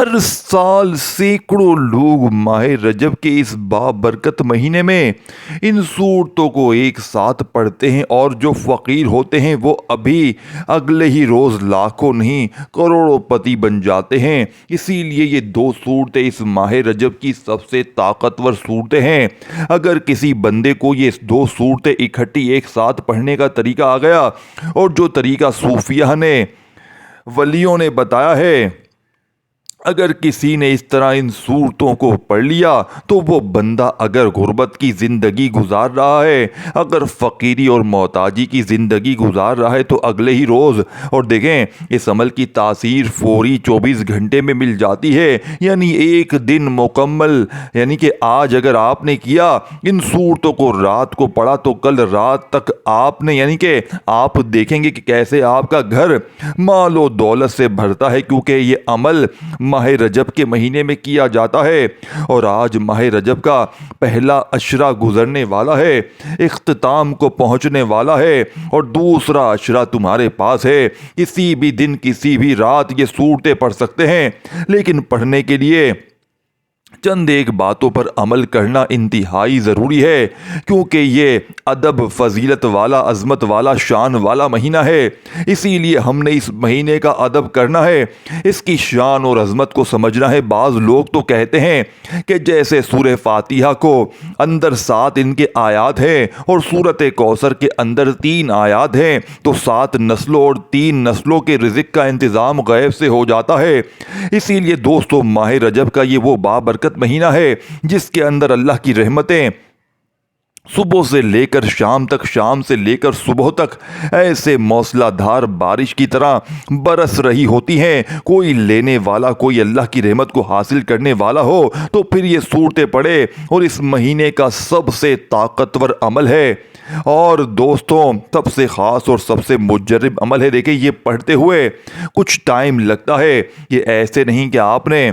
ہر سال سینکڑوں لوگ ماہ رجب کے اس بابرکت مہینے میں ان صورتوں کو ایک ساتھ پڑھتے ہیں، اور جو فقیر ہوتے ہیں وہ ابھی اگلے ہی روز لاکھوں نہیں کروڑوں پتی بن جاتے ہیں۔ اسی لیے یہ دو صورتیں اس ماہ رجب کی سب سے طاقتور صورتیں ہیں۔ اگر کسی بندے کو یہ دو صورتیں اکٹھی ایک ساتھ پڑھنے کا طریقہ آ گیا، اور جو طریقہ صوفیہ نے ولیوں نے بتایا ہے، اگر کسی نے اس طرح ان صورتوں کو پڑھ لیا تو وہ بندہ اگر غربت کی زندگی گزار رہا ہے، اگر فقیری اور محتاجی کی زندگی گزار رہا ہے، تو اگلے ہی روز، اور دیکھیں اس عمل کی تاثیر فوری 24 گھنٹے میں مل جاتی ہے، یعنی ایک دن مکمل، یعنی کہ آج اگر آپ نے کیا ان صورتوں کو، رات کو پڑھا، تو کل رات تک آپ نے، یعنی کہ آپ دیکھیں گے کہ کیسے آپ کا گھر مال و دولت سے بھرتا ہے، کیونکہ یہ عمل ماہ رجب کے مہینے میں کیا جاتا ہے۔ اور آج ماہ رجب کا پہلا عشرہ گزرنے والا ہے، اختتام کو پہنچنے والا ہے، اور دوسرا عشرہ تمہارے پاس ہے۔ کسی بھی دن کسی بھی رات یہ صورتیں پڑھ سکتے ہیں، لیکن پڑھنے کے لیے چند ایک باتوں پر عمل کرنا انتہائی ضروری ہے، کیونکہ یہ ادب، فضیلت والا، عظمت والا، شان والا مہینہ ہے۔ اسی لیے ہم نے اس مہینے کا ادب کرنا ہے، اس کی شان اور عظمت کو سمجھنا ہے۔ بعض لوگ تو کہتے ہیں کہ جیسے سورہ فاتحہ کو اندر 7 ان کے آیات ہیں اور سورۃ کوثر کے اندر 3 آیات ہیں، تو 7 نسلوں اور 3 نسلوں کے رزق کا انتظام غیب سے ہو جاتا ہے۔ اسی لیے دوستو، ماہ رجب کا یہ وہ بابرکت مہینہ ہے جس کے اندر اللہ کی رحمتیں صبح سے لے کر شام تک، شام سے لے کر صبح تک ایسے موسلا دھار بارش کی طرح برس رہی ہوتی ہیں۔ کوئی لینے والا، کوئی اللہ کی رحمت کو حاصل کرنے والا ہو تو پھر یہ صورتیں پڑھے، اور اس مہینے کا سب سے طاقتور عمل ہے، اور دوستوں سب سے خاص اور سب سے مجرب عمل ہے۔ دیکھیں یہ پڑھتے ہوئے کچھ ٹائم لگتا ہے، یہ ایسے نہیں کہ آپ نے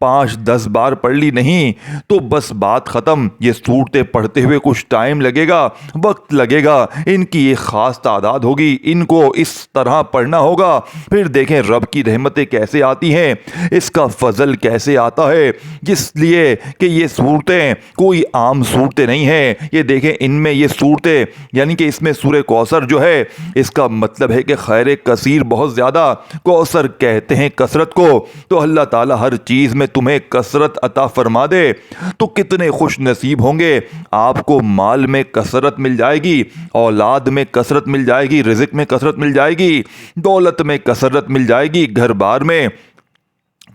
5-10 بار پڑھ لی، نہیں تو بس بات ختم۔ یہ صورتیں پڑھتے ہوئے کچھ ٹائم لگے گا، وقت لگے گا، ان کی ایک خاص تعداد ہوگی، ان کو اس طرح پڑھنا ہوگا۔ پھر دیکھیں رب کی رحمتیں کیسے آتی ہیں، اس کا فضل کیسے آتا ہے، جس لیے کہ یہ صورتیں کوئی عام صورتیں نہیں ہیں۔ یہ دیکھیں ان میں یہ صورتیں، یعنی کہ اس میں سورہ کوثر جو ہے، اس کا مطلب ہے کہ خیر کثیر، بہت زیادہ، کوثر کہتے ہیں کثرت کو۔ تو اللہ تعالیٰ ہر چیز میں تمہیں کثرت عطا فرما دے تو کتنے خوش نصیب ہوں گے۔ آپ کو مال میں کثرت مل جائے گی، اولاد میں کثرت مل جائے گی، رزق میں کثرت مل جائے گی، دولت میں کثرت مل جائے گی، گھر بار میں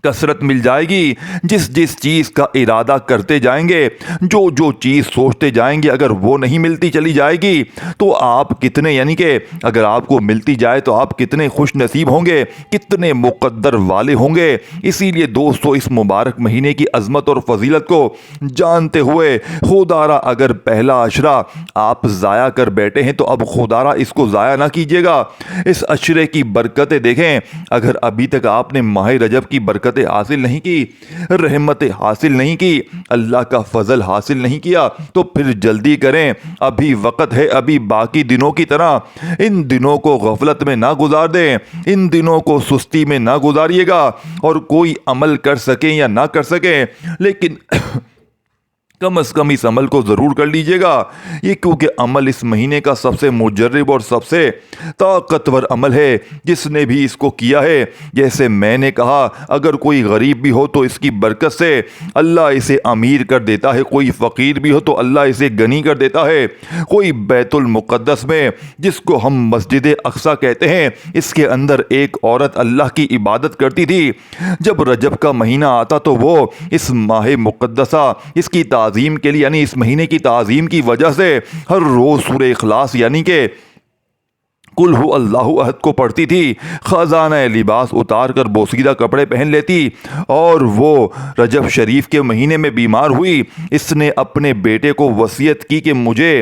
کثرت مل جائے گی۔ جس چیز کا ارادہ کرتے جائیں گے، جو چیز سوچتے جائیں گے، اگر وہ نہیں ملتی چلی جائے گی تو آپ کتنے، یعنی کہ اگر آپ کو ملتی جائے تو آپ کتنے خوش نصیب ہوں گے، کتنے مقدر والے ہوں گے۔ اسی لیے دوستو، اس مبارک مہینے کی عظمت اور فضیلت کو جانتے ہوئے خدارا اگر پہلا عشرہ آپ ضائع کر بیٹھے ہیں تو اب خدارا اس کو ضائع نہ کیجیے گا۔ اس عشرے کی برکتیں دیکھیں، اگر ابھی تک آپ نے ماہ رجب کی برکت حاصل نہیں کی، رحمت حاصل نہیں کی، اللہ کا فضل حاصل نہیں کیا، تو پھر جلدی کریں، ابھی وقت ہے۔ ابھی باقی دنوں کی طرح ان دنوں کو غفلت میں نہ گزار دیں، ان دنوں کو سستی میں نہ گزاریے گا۔ اور کوئی عمل کر سکیں یا نہ کر سکیں، لیکن کم از کم اس عمل کو ضرور کر لیجئے گا۔ یہ کیونکہ عمل اس مہینے کا سب سے مجرب اور سب سے طاقتور عمل ہے۔ جس نے بھی اس کو کیا ہے، جیسے میں نے کہا، اگر کوئی غریب بھی ہو تو اس کی برکت سے اللہ اسے امیر کر دیتا ہے، کوئی فقیر بھی ہو تو اللہ اسے غنی کر دیتا ہے۔ کوئی بیت المقدس میں، جس کو ہم مسجد اقصی کہتے ہیں، اس کے اندر ایک عورت اللہ کی عبادت کرتی تھی۔ جب رجب کا مہینہ آتا تو وہ اس ماہ مقدسہ، اس کی تعظیم کے لیے، یعنی اس مہینے کی تعظیم کی وجہ سے ہر روز سورہ اخلاص، یعنی کہ قل هو اللہ احد کو پڑھتی تھی، خزانہ لباس اتار کر بوسیدہ کپڑے پہن لیتی، اور وہ رجب شریف کے مہینے میں بیمار ہوئی۔ اس نے اپنے بیٹے کو وصیت کی کہ مجھے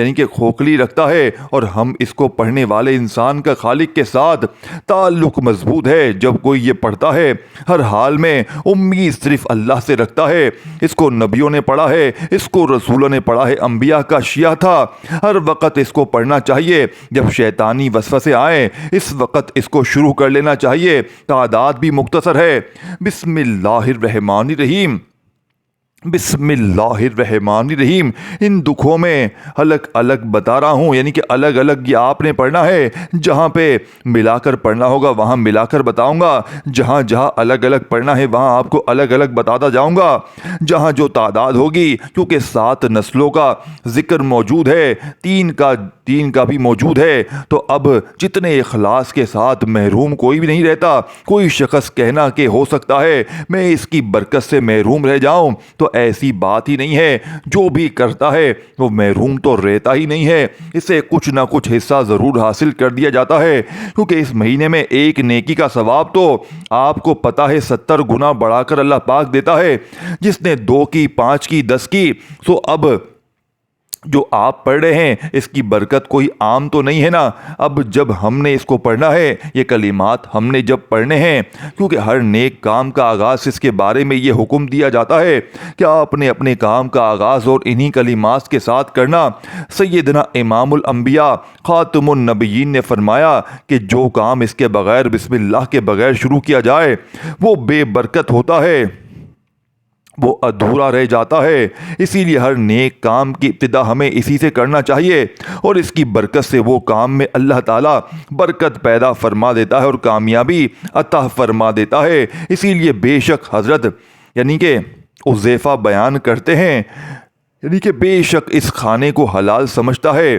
یعنی کہ کھوکھلی رکھتا ہے، اور ہم اس کو پڑھنے والے انسان کا خالق کے ساتھ تعلق مضبوط ہے۔ جب کوئی یہ پڑھتا ہے ہر حال میں امید صرف اللہ سے رکھتا ہے۔ اس کو نبیوں نے پڑھا ہے، اس کو رسولوں نے پڑھا ہے، انبیاء کا شیعہ تھا۔ ہر وقت اس کو پڑھنا چاہیے، جب شیطانی وسوسے آئیں اس وقت اس کو شروع کر لینا چاہیے۔ تعداد بھی مختصر ہے۔ بسم اللہ الرحمن الرحیم، بسم اللہ الرحمن الرحیم۔ ان دکھوں میں الگ الگ بتا رہا ہوں، یعنی کہ الگ الگ یہ آپ نے پڑھنا ہے۔ جہاں پہ ملا کر پڑھنا ہوگا وہاں ملا کر بتاؤں گا، جہاں جہاں الگ الگ پڑھنا ہے وہاں آپ کو الگ الگ بتاتا جاؤں گا۔ جہاں جو تعداد ہوگی، کیونکہ 7 نسلوں کا ذکر موجود ہے، 3 کا بھی موجود ہے، تو اب جتنے اخلاص کے ساتھ محروم کوئی بھی نہیں رہتا۔ کوئی شخص کہنا کہ ہو سکتا ہے میں اس کی برکت سے محروم رہ جاؤں، تو ایسی بات ہی نہیں ہے۔ جو بھی کرتا ہے وہ محروم تو رہتا ہی نہیں ہے، اسے کچھ نہ کچھ حصہ ضرور حاصل کر دیا جاتا ہے، کیونکہ اس مہینے میں ایک نیکی کا ثواب تو آپ کو پتہ ہے 70 گنا بڑھا کر اللہ پاک دیتا ہے۔ جس نے 2 کی، 5 کی، 10 کی، سو اب جو آپ پڑھ رہے ہیں اس کی برکت کوئی عام تو نہیں ہے نا۔ اب جب ہم نے اس کو پڑھنا ہے، یہ کلمات ہم نے جب پڑھنے ہیں، کیونکہ ہر نیک کام کا آغاز اس کے بارے میں یہ حکم دیا جاتا ہے کہ آپ نے اپنے کام کا آغاز اور انہی کلمات کے ساتھ کرنا۔ سیدنا امام الانبیاء خاتم النبیین نے فرمایا کہ جو کام اس کے بغیر، بسم اللہ کے بغیر شروع کیا جائے وہ بے برکت ہوتا ہے، وہ ادھورا رہ جاتا ہے۔ اسی لیے ہر نیک کام کی ابتدا ہمیں اسی سے کرنا چاہیے، اور اس کی برکت سے وہ کام میں اللہ تعالیٰ برکت پیدا فرما دیتا ہے اور کامیابی عطا فرما دیتا ہے۔ اسی لیے بے شک حضرت یعنی کہ حذیفہ بیان کرتے ہیں، یعنی کہ بے شک اس کھانے کو حلال سمجھتا ہے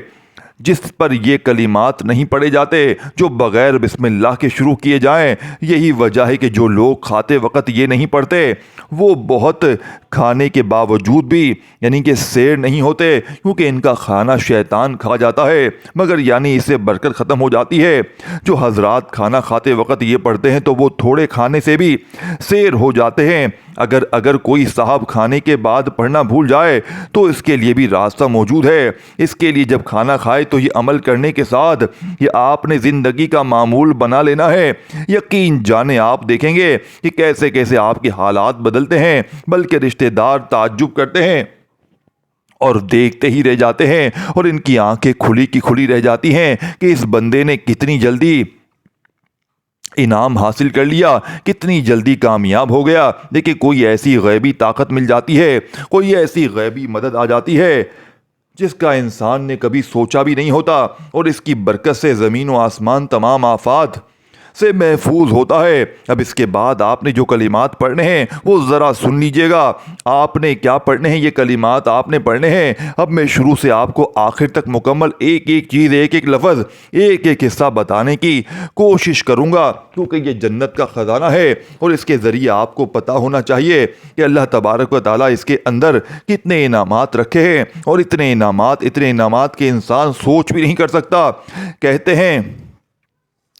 جس پر یہ کلمات نہیں پڑھے جاتے، جو بغیر بسم اللہ کے شروع کیے جائیں۔ یہی وجہ ہے کہ جو لوگ کھاتے وقت یہ نہیں پڑھتے وہ بہت کھانے کے باوجود بھی یعنی کہ سیر نہیں ہوتے، کیونکہ ان کا کھانا شیطان کھا جاتا ہے، مگر یعنی اس سے برکت ختم ہو جاتی ہے۔ جو حضرات کھانا کھاتے وقت یہ پڑھتے ہیں تو وہ تھوڑے کھانے سے بھی سیر ہو جاتے ہیں۔ اگر کوئی صاحب کھانے کے بعد پڑھنا بھول جائے تو اس کے لیے بھی راستہ موجود ہے۔ اس کے لیے جب کھانا کھائے تو یہ عمل کرنے کے ساتھ یہ آپ نے زندگی کا معمول بنا لینا ہے۔ یقین جانے آپ دیکھیں گے کہ کیسے کیسے آپ کے حالات بدلتے ہیں، بلکہ رشتہ دار تعجب کرتے ہیں اور دیکھتے ہی رہ جاتے ہیں، اور ان کی آنکھیں کھلی کی کھلی رہ جاتی ہیں کہ اس بندے نے کتنی جلدی انعام حاصل کر لیا، کتنی جلدی کامیاب ہو گیا۔ دیکھیں کوئی ایسی غیبی طاقت مل جاتی ہے، کوئی ایسی غیبی مدد آ جاتی ہے جس کا انسان نے کبھی سوچا بھی نہیں ہوتا، اور اس کی برکت سے زمین و آسمان تمام آفات سے محفوظ ہوتا ہے۔ اب اس کے بعد آپ نے جو کلمات پڑھنے ہیں وہ ذرا سن لیجئے گا۔ آپ نے کیا پڑھنے ہیں، یہ کلمات آپ نے پڑھنے ہیں۔ اب میں شروع سے آپ کو آخر تک مکمل ایک ایک چیز، ایک ایک لفظ، ایک ایک حصہ بتانے کی کوشش کروں گا، کیونکہ یہ جنت کا خزانہ ہے، اور اس کے ذریعے آپ کو پتہ ہونا چاہیے کہ اللہ تبارک و تعالیٰ اس کے اندر کتنے انعامات رکھے ہیں، اور اتنے انعامات کے انسان سوچ بھی نہیں کر سکتا۔ کہتے ہیں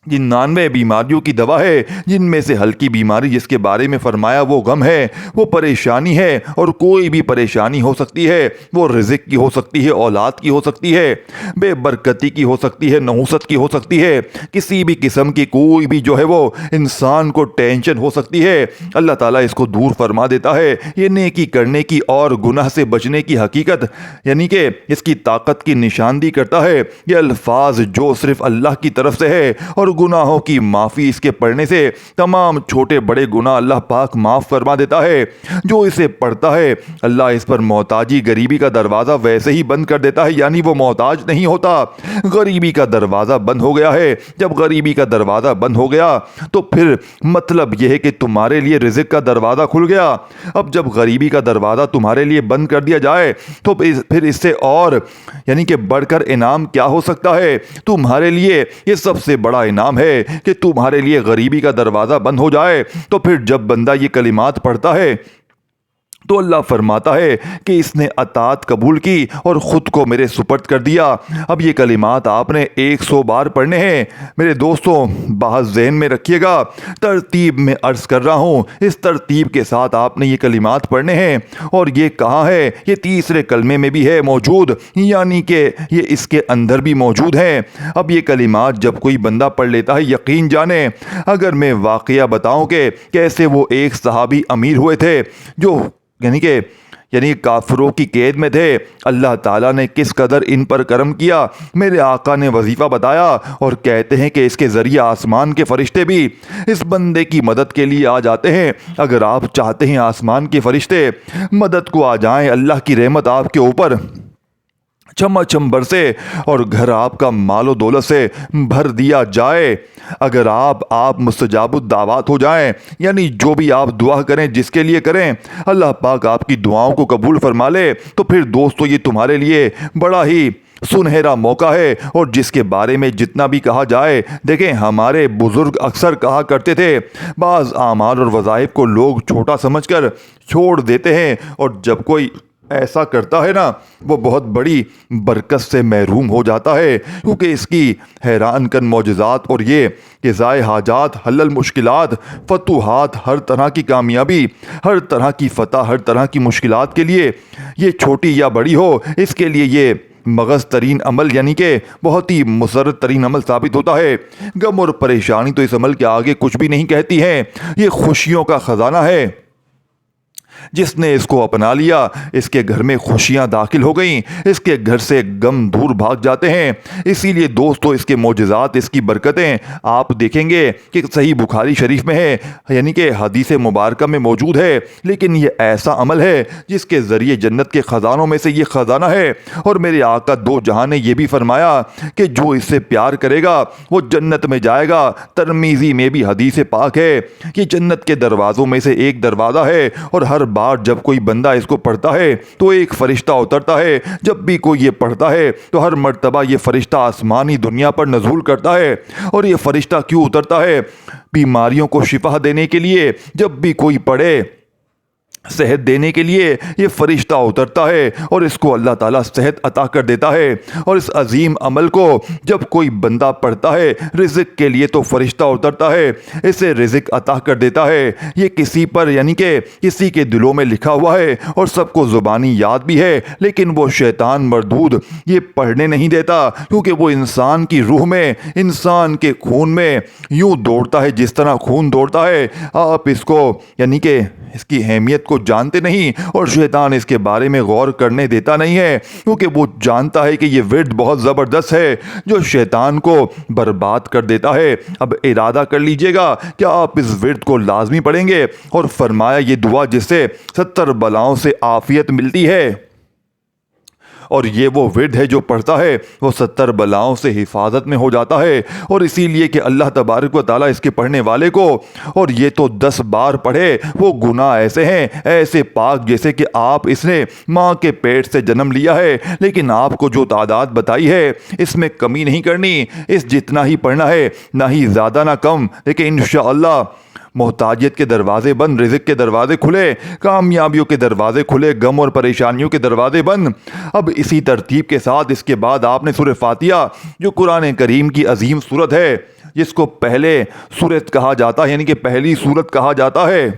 99 بیماریوں کی دوا ہے، جن میں سے ہلکی بیماری جس کے بارے میں فرمایا وہ غم ہے، وہ پریشانی ہے، اور کوئی بھی پریشانی ہو سکتی ہے، وہ رزق کی ہو سکتی ہے، اولاد کی ہو سکتی ہے، بے برکتی کی ہو سکتی ہے، نحوست کی ہو سکتی ہے، کسی بھی قسم کی کوئی بھی جو ہے وہ انسان کو ٹینشن ہو سکتی ہے، اللہ تعالیٰ اس کو دور فرما دیتا ہے۔ یہ نیکی کرنے کی اور گناہ سے بچنے کی حقیقت یعنی کہ اس کی طاقت کی نشاندہی کرتا ہے۔ یہ الفاظ جو صرف اللہ کی طرف سے ہے، اور گناہوں کی معافی اس کے پڑھنے سے تمام چھوٹے بڑے گناہ اللہ پاک معاف فرما دیتا ہے۔ جو اسے پڑھتا ہے اللہ اس پر محتاجی غریبی کا دروازہ ویسے ہی بند کر دیتا ہے، یعنی وہ محتاج نہیں ہوتا۔ غریبی کا دروازہ بند ہو گیا ہے۔ جب غریبی کا دروازہ بند ہو گیا تو پھر مطلب یہ ہے کہ تمہارے لیے رزق کا دروازہ کھل گیا۔ اب جب غریبی کا دروازہ تمہارے لیے بند کر دیا جائے تو پھر اس سے اور یعنی کہ بڑھ کر انعام کیا ہو سکتا ہے؟ تمہارے لیے یہ سب سے بڑا انعام ہے کہ تمہارے لیے غریبی کا دروازہ بند ہو جائے۔ تو پھر جب بندہ یہ کلمات پڑھتا ہے تو اللہ فرماتا ہے کہ اس نے اطاعت قبول کی اور خود کو میرے سپرد کر دیا۔ اب یہ کلمات آپ نے 100 بار پڑھنے ہیں۔ میرے دوستوں، بات ذہن میں رکھیے گا، ترتیب میں عرض کر رہا ہوں، اس ترتیب کے ساتھ آپ نے یہ کلمات پڑھنے ہیں۔ اور یہ کہاں ہے؟ یہ تیسرے کلمے میں بھی ہے موجود، یعنی کہ یہ اس کے اندر بھی موجود ہے۔ اب یہ کلمات جب کوئی بندہ پڑھ لیتا ہے، یقین جانے، اگر میں واقعہ بتاؤں کہ کیسے وہ ایک صحابی امیر ہوئے تھے جو یعنی کافروں کی قید میں تھے، اللہ تعالیٰ نے کس قدر ان پر کرم کیا۔ میرے آقا نے وظیفہ بتایا اور کہتے ہیں کہ اس کے ذریعے آسمان کے فرشتے بھی اس بندے کی مدد کے لیے آ جاتے ہیں۔ اگر آپ چاہتے ہیں آسمان کے فرشتے مدد کو آ جائیں، اللہ کی رحمت آپ کے اوپر چما چم برسے اور گھر آپ کا مال و دولت سے بھر دیا جائے، اگر آپ مستجاب الدعوات ہو جائیں، یعنی جو بھی آپ دعا کریں، جس کے لیے کریں، اللہ پاک آپ کی دعاؤں کو قبول فرما لے، تو پھر دوستو یہ تمہارے لیے بڑا ہی سنہرا موقع ہے۔ اور جس کے بارے میں جتنا بھی کہا جائے، دیکھیں ہمارے بزرگ اکثر کہا کرتے تھے، بعض اعمال اور وظائف کو لوگ چھوٹا سمجھ کر چھوڑ دیتے ہیں، اور جب کوئی ایسا کرتا ہے نا، وہ بہت بڑی برکت سے محروم ہو جاتا ہے، کیونکہ اس کی حیران کن معجزات اور یہ قضائے حاجات، حل المشکلات، فتوحات، ہر طرح کی کامیابی، ہر طرح کی فتح، ہر طرح کی مشکلات کے لیے، یہ چھوٹی یا بڑی ہو، اس کے لیے یہ مغز ترین عمل، یعنی کہ بہت ہی مسرت ترین عمل ثابت ہوتا ہے۔ غم اور پریشانی تو اس عمل کے آگے کچھ بھی نہیں کہتی ہیں، یہ خوشیوں کا خزانہ ہے۔ جس نے اس کو اپنا لیا، اس کے گھر میں خوشیاں داخل ہو گئیں، اس کے گھر سے غم دور بھاگ جاتے ہیں۔ اسی لیے دوستو، اس کے معجزات، اس کی برکتیں آپ دیکھیں گے کہ صحیح بخاری شریف میں ہے، یعنی کہ حدیث مبارکہ میں موجود ہے۔ لیکن یہ ایسا عمل ہے جس کے ذریعے جنت کے خزانوں میں سے یہ خزانہ ہے۔ اور میرے آقا دو جہاں نے یہ بھی فرمایا کہ جو اس سے پیار کرے گا وہ جنت میں جائے گا۔ ترمذی میں بھی حدیث پاک ہے، یہ جنت کے دروازوں میں سے ایک دروازہ ہے، اور ہر بار جب کوئی بندہ اس کو پڑھتا ہے تو ایک فرشتہ اترتا ہے۔ جب بھی کوئی یہ پڑھتا ہے تو ہر مرتبہ یہ فرشتہ آسمانی دنیا پر نزول کرتا ہے۔ اور یہ فرشتہ کیوں اترتا ہے؟ بیماریوں کو شفا دینے کے لیے۔ جب بھی کوئی پڑھے، صحت دینے کے لیے یہ فرشتہ اترتا ہے اور اس کو اللہ تعالیٰ صحت عطا کر دیتا ہے۔ اور اس عظیم عمل کو جب کوئی بندہ پڑھتا ہے، رزق کے لیے تو فرشتہ اترتا ہے، اسے رزق عطا کر دیتا ہے۔ یہ کسی پر، یعنی کہ کسی کے دلوں میں لکھا ہوا ہے اور سب کو زبانی یاد بھی ہے، لیکن وہ شیطان مردود یہ پڑھنے نہیں دیتا، کیونکہ وہ انسان کی روح میں، انسان کے خون میں یوں دوڑتا ہے جس طرح خون دوڑتا ہے۔ آپ اس کو، یعنی کہ اس کی اہمیت کو جانتے نہیں، اور شیطان اس کے بارے میں غور کرنے دیتا نہیں ہے، کیونکہ وہ جانتا ہے کہ یہ ورد بہت زبردست ہے جو شیطان کو برباد کر دیتا ہے۔ اب ارادہ کر لیجئے گا کہ آپ اس ورد کو لازمی پڑھیں گے، اور فرمایا یہ دعا جس سے 70 بلاؤں سے عافیت ملتی ہے، اور یہ وہ ورد ہے جو پڑھتا ہے وہ 70 بلاؤں سے حفاظت میں ہو جاتا ہے۔ اور اسی لیے کہ اللہ تبارک و تعالیٰ اس کے پڑھنے والے کو، اور یہ تو 10 بار پڑھے، وہ گناہ ایسے ہیں، ایسے پاک جیسے کہ آپ اس نے ماں کے پیٹ سے جنم لیا ہے۔ لیکن آپ کو جو تعداد بتائی ہے اس میں کمی نہیں کرنی، اس جتنا ہی پڑھنا ہے، نہ ہی زیادہ نہ کم۔ لیکن انشاءاللہ محتاجیت کے دروازے بند، رزق کے دروازے کھلے، کامیابیوں کے دروازے کھلے، غم اور پریشانیوں کے دروازے بند۔ اب اسی ترتیب کے ساتھ اس کے بعد آپ نے سورہ فاتحہ، جو قرآن کریم کی عظیم سورت ہے، جس کو پہلے سورت کہا جاتا ہے، یعنی کہ پہلی سورت کہا جاتا ہے،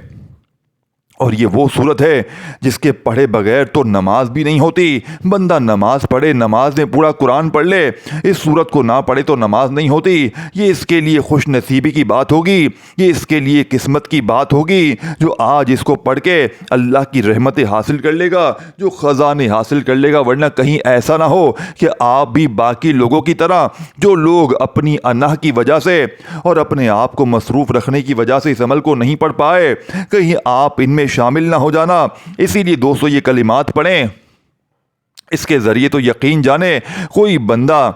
اور یہ وہ سورت ہے جس کے پڑھے بغیر تو نماز بھی نہیں ہوتی۔ بندہ نماز پڑھے، نماز میں پورا قرآن پڑھ لے، اس سورت کو نہ پڑھے تو نماز نہیں ہوتی۔ یہ اس کے لیے خوش نصیبی کی بات ہوگی، یہ اس کے لیے قسمت کی بات ہوگی جو آج اس کو پڑھ کے اللہ کی رحمتیں حاصل کر لے گا، جو خزانے حاصل کر لے گا۔ ورنہ کہیں ایسا نہ ہو کہ آپ بھی باقی لوگوں کی طرح، جو لوگ اپنی انا کی وجہ سے اور اپنے آپ کو مصروف رکھنے کی وجہ سے اس عمل کو نہیں پڑھ پائے، کہیں آپ ان میں شامل نہ ہو جانا۔ اسی لیے دوستو یہ کلمات پڑھیں، اس کے ذریعے تو یقین جانے کوئی بندہ،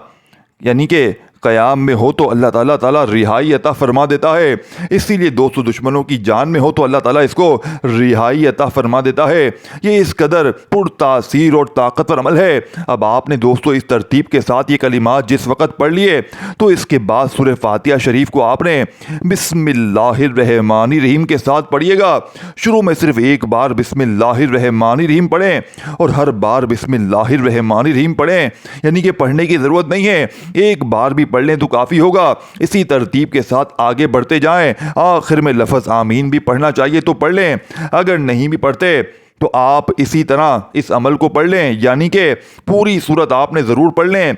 یعنی کہ قیام میں ہو تو اللہ تعالیٰ رہائی عطا فرما دیتا ہے۔ اسی لیے دوستو دشمنوں کی جان میں ہو تو اللہ تعالیٰ اس کو رہائی عطا فرما دیتا ہے۔ یہ اس قدر پر تاثیر اور طاقتور عمل ہے۔ اب آپ نے دوستو اس ترتیب کے ساتھ یہ کلمات جس وقت پڑھ لیے تو اس کے بعد سورہ فاتحہ شریف کو آپ نے بسم اللہ الرحمن الرحیم کے ساتھ پڑھیے گا۔ شروع میں صرف ایک بار بسم اللہ الرحمن الرحیم پڑھیں اور ہر بار بسم اللہ الرحمن الرحیم پڑھیں، یعنی کہ پڑھنے کی ضرورت نہیں ہے، ایک بار بھی پڑھ لیں تو کافی ہوگا۔ اسی ترتیب کے ساتھ آگے بڑھتے جائیں، آخر میں لفظ آمین بھی پڑھنا چاہیے تو پڑھ لیں، اگر نہیں بھی پڑھتے تو آپ اسی طرح اس عمل کو پڑھ لیں، یعنی کہ پوری سورت آپ نے ضرور پڑھ لیں،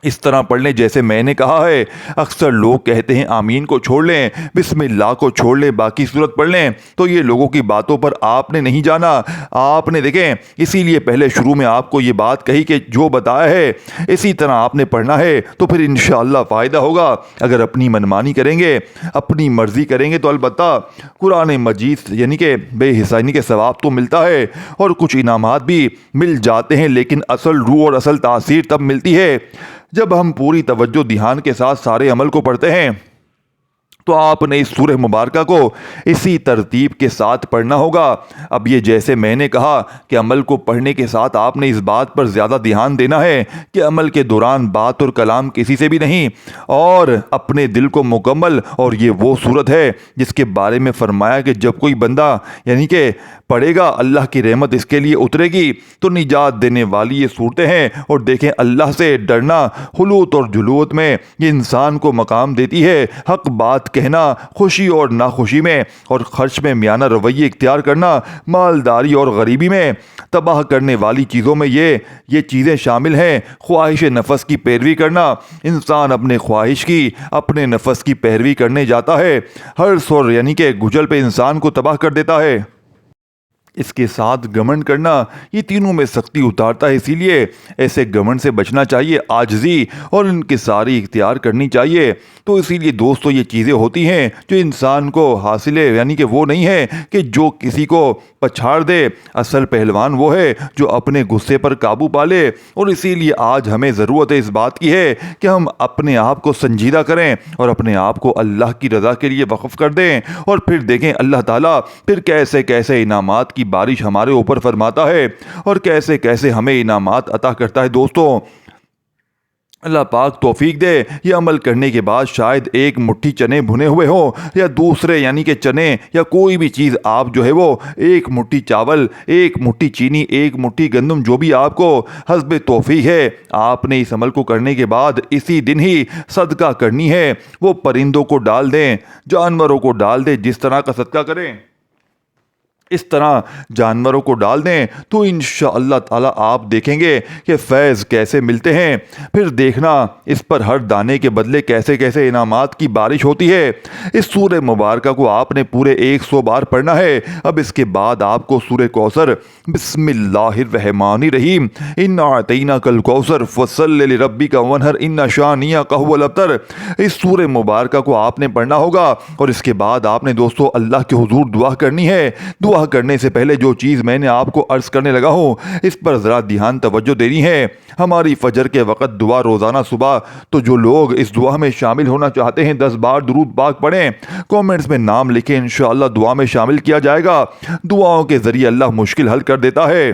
اس طرح پڑھ لیں جیسے میں نے کہا ہے۔ اکثر لوگ کہتے ہیں آمین کو چھوڑ لیں، بسم اللہ کو چھوڑ لیں، باقی صورت پڑھ لیں، تو یہ لوگوں کی باتوں پر آپ نے نہیں جانا۔ آپ نے دیکھیں اسی لیے پہلے شروع میں آپ کو یہ بات کہی کہ جو بتایا ہے اسی طرح آپ نے پڑھنا ہے، تو پھر انشاءاللہ فائدہ ہوگا۔ اگر اپنی منمانی کریں گے، اپنی مرضی کریں گے تو البتہ قرآن مجید یعنی کہ بے حسینی کے ثواب تو ملتا ہے اور کچھ انعامات بھی مل جاتے ہیں، لیکن اصل روح اور اصل تاثیر تب ملتی ہے جب ہم پوری توجہ دھیان کے ساتھ سارے عمل کو پڑھتے ہیں۔ تو آپ نے اس سورہ مبارکہ کو اسی ترتیب کے ساتھ پڑھنا ہوگا۔ اب یہ جیسے میں نے کہا کہ عمل کو پڑھنے کے ساتھ آپ نے اس بات پر زیادہ دھیان دینا ہے کہ عمل کے دوران بات اور کلام کسی سے بھی نہیں، اور اپنے دل کو مکمل، اور یہ وہ صورت ہے جس کے بارے میں فرمایا کہ جب کوئی بندہ یعنی کہ پڑھے گا اللہ کی رحمت اس کے لیے اترے گی۔ تو نجات دینے والی یہ صورتیں ہیں، اور دیکھیں اللہ سے ڈرنا خلوت اور جلوت میں یہ انسان کو مقام دیتی ہے، حق بات کہنا خوشی اور ناخوشی میں، اور خرچ میں میانہ رویے اختیار کرنا، مالداری اور غریبی میں۔ تباہ کرنے والی چیزوں میں یہ چیزیں شامل ہیں: خواہش نفس کی پیروی کرنا، انسان اپنے خواہش کی اپنے نفس کی پیروی کرنے جاتا ہے، حرص اور یعنی کہ گھجل پہ انسان کو تباہ کر دیتا ہے، اس کے ساتھ گھمنڈ کرنا یہ تینوں میں سختی اتارتا ہے، اسی لیے ایسے گھمنڈ سے بچنا چاہیے، عاجزی اور انکساری اختیار کرنی چاہیے۔ تو اسی لیے دوستو یہ چیزیں ہوتی ہیں جو انسان کو حاصل ہے، یعنی کہ وہ نہیں ہے کہ جو کسی کو پچھاڑ دے، اصل پہلوان وہ ہے جو اپنے غصے پر قابو پا لے۔ اور اسی لیے آج ہمیں ضرورت ہے اس بات کی ہے کہ ہم اپنے آپ کو سنجیدہ کریں اور اپنے آپ کو اللہ کی رضا کے لیے وقف کر دیں، اور پھر دیکھیں اللہ تعالیٰ پھر کیسے کیسے انعامات کی بارش ہمارے اوپر فرماتا ہے اور کیسے کیسے ہمیں انعامات عطا کرتا ہے۔ دوستوں اللہ پاک توفیق دے، یہ عمل کرنے کے بعد شاید ایک مٹھی چنے بھنے ہوئے ہوں یا دوسرے یعنی کہ چنے یا کوئی بھی چیز، آپ جو ہے وہ ایک مٹھی چاول، ایک مٹھی چینی، ایک مٹھی گندم، جو بھی آپ کو حسب توفیق ہے، آپ نے اس عمل کو کرنے کے بعد اسی دن ہی صدقہ کرنی ہے۔ وہ پرندوں کو ڈال دیں، جانوروں کو ڈال دیں، جس طرح کا صدقہ کریں اس طرح جانوروں کو ڈال دیں، تو انشاءاللہ تعالی آپ دیکھیں گے کہ فیض کیسے ملتے ہیں۔ پھر دیکھنا اس پر ہر دانے کے بدلے کیسے کیسے انعامات کی بارش ہوتی ہے۔ اس سورہ مبارکہ کو آپ نے پورے 100 بار پڑھنا ہے۔ اب اس کے بعد آپ کو سورہ کوثر، بسم اللہ الرحمن الرحیم، انا اعطیناک الکوثر فصلی لربک وانحر ان شانئک ھو الابتر، اس سورہ مبارکہ کو آپ نے پڑھنا ہوگا۔ اور اس کے بعد آپ نے دوستو اللہ کے حضور دعا کرنی ہے۔ دعا کرنے سے پہلے جو چیز میں نے آپ کو عرض کرنے لگا ہوں اس پر ذرا دھیان توجہ دینی ہے۔ ہماری فجر کے وقت دعا روزانہ صبح، تو جو لوگ اس دعا میں شامل ہونا چاہتے ہیں 10 بار درود پاک پڑھیں، کومنٹس میں نام لکھیں، انشاءاللہ دعا میں شامل کیا جائے گا۔ دعاؤں کے ذریعے اللہ مشکل حل کر دیتا ہے،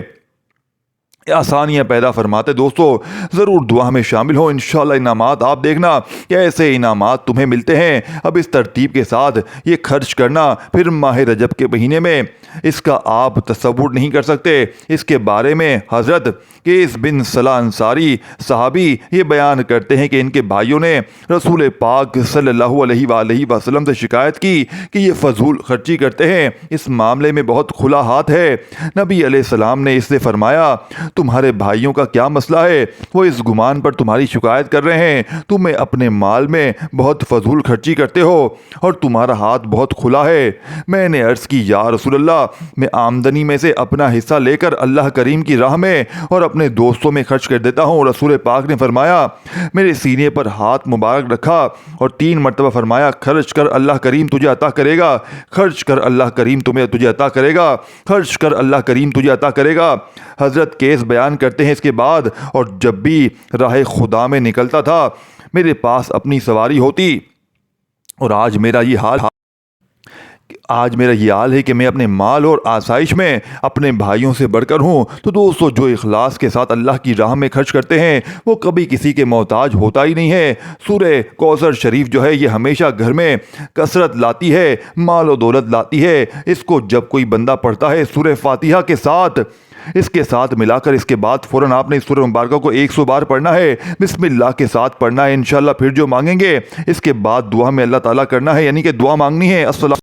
آسانیاں پیدا فرماتے۔ دوستو ضرور دعا میں شامل ہو، انشاءاللہ انعامات آپ دیکھنا کیسے انعامات تمہیں ملتے ہیں۔ اب اس ترتیب کے ساتھ یہ خرچ کرنا پھر ماہ رجب کے مہینے میں، اس کا آپ تصور نہیں کر سکتے۔ اس کے بارے میں حضرت قیس بن صلاح انصاری صحابی یہ بیان کرتے ہیں کہ ان کے بھائیوں نے رسول پاک صلی اللہ علیہ وآلہ وسلم سے شکایت کی کہ یہ فضول خرچی کرتے ہیں، اس معاملے میں بہت کھلا ہاتھ ہے۔ نبی علیہ السلام نے اس سے فرمایا تمہارے بھائیوں کا کیا مسئلہ ہے؟ وہ اس گمان پر تمہاری شکایت کر رہے ہیں تمہیں اپنے مال میں بہت فضول خرچی کرتے ہو اور تمہارا ہاتھ بہت کھلا ہے۔ میں نے عرض کی یا رسول اللہ، میں آمدنی میں سے اپنا حصہ لے کر اللہ کریم کی راہ میں اور اپنے دوستوں میں خرچ کر دیتا ہوں۔ رسول پاک نے فرمایا، میرے سینے پر ہاتھ مبارک رکھا اور 3 مرتبہ فرمایا، خرچ کر اللہ کریم تجھے عطا کرے گا، خرچ کر اللہ کریم تجھے عطا کرے گا، خرچ کر اللہ کریم تجھے عطا کرے گا۔ حضرت قیس فیض بیان کرتے ہیں اس کے بعد، اور جب بھی راہ خدا میں نکلتا تھا میرے پاس اپنی سواری ہوتی، اور آج میرا یہ حال ہے کہ میں اپنے مال اور آسائش میں اپنے بھائیوں سے بڑھ کر ہوں۔ تو دوستو، جو اخلاص کے ساتھ اللہ کی راہ میں خرچ کرتے ہیں وہ کبھی کسی کے محتاج ہوتا ہی نہیں ہے۔ سورہ کوثر شریف جو ہے یہ ہمیشہ گھر میں کثرت لاتی ہے، مال و دولت لاتی ہے۔ اس کو جب کوئی بندہ پڑھتا ہے سورہ فاتحہ کے ساتھ، اس کے ساتھ ملا کر اس کے بعد فوراً آپ نے اس سورہ مبارکہ کو 100 بار پڑھنا ہے، بسم اللہ کے ساتھ پڑھنا ہے انشاءاللہ۔ پھر جو مانگیں گے اس کے بعد دعا میں اللہ تعالیٰ کرنا ہے، یعنی کہ دعا مانگنی ہے۔ السلام